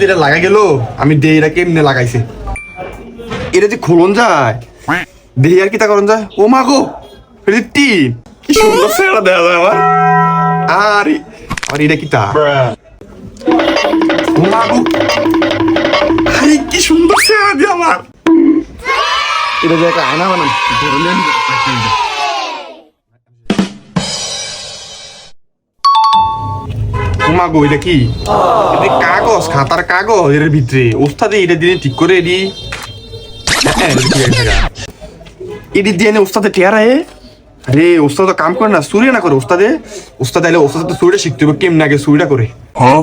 এটা লাগা গেল আমি দেই এটা কেমনে লাগাইছে এটা যে খোলন যায় দেই আর কি তা করন যায় ও মা গো এটা টিন কি সুন্দর সেরা দেয়া যায় আমার আরে আর এটা কি তা ও মা গো আরে কি সুন্দর সেরা দেয়া আমার এটা যে একটা আয়না বানান ধরলেন ও মা গো এটা কি এটা কাগজ খাতার কাগজ এর ভিতরে ওস্তাদে এটা দিয়ে ঠিক করে এডি এডি দিয়ে নে ওস্তাদে টেরা এ আরে ওস্তাদ তো কাম করে না সুরিয়া না করে ওস্তাদ আইলে ওস্তাদ তো সুরিয়া শিখতে হবে কেমন আগে সুরিয়া করে হ্যাঁ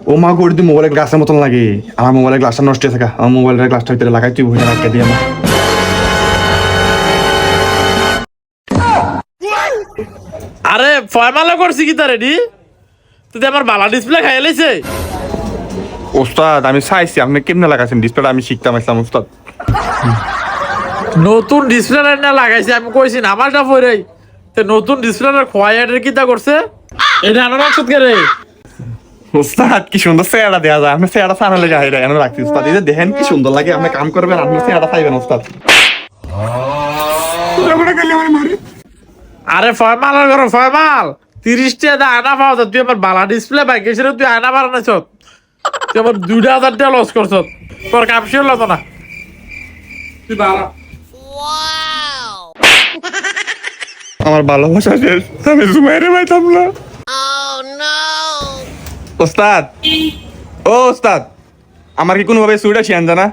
ও মা গো এটা মোবাইলের গ্লাসের মতন লাগে আমার মোবাইলের গ্লাসটা নষ্ট হয়ে থাকা আমার মোবাইলের গ্লাসটা ভিতরে লাগাই তুই ভুলে রাখতে দিয়ে আমার আরে ফয়মালা করছি কি তা রেডি তুই আমার বালা ডিসপ্লে খাই লাইছে ওস্তাদ আমি চাইছি আপনি কেমনে লাগাইছেন ডিসপ্লেটা আমি শিখতাম আসলাম ওস্তাদ নতুন ডিসপ্লে না লাগাইছে আমি কইছি না আমারটা পরে তে নতুন ডিসপ্লে খোয়াইয়াটের কি তা করছে এটা আনার মাকসুদ কে রে ওস্তাদ কি সুন্দর চেহারা দেয়া যায় আপনি চেহারা সামনে যাই রে এনে রাখছি ওস্তাদ এই যে দেখেন কি সুন্দর লাগে আপনি কাম করবেন আপনি চেহারা চাইবেন ওস্তাদ আরে ফয়মালার ঘর ফয়মাল 30 টাকা আনা পাওয়া যায় তুই আমার বালা ডিসপ্লে বাইক এসে তুই আনা বানাইছ তুই আমার 2000 টাকা লস করছ তোর কাম শেষ হলো না তুই বালা আমার ভালোবাসা শেষ আমি জুমাইরে পাইতাম না ওস্তাদ ও ওস্তাদ আমার কি কোনোভাবে সুইটা শিয়ান জানা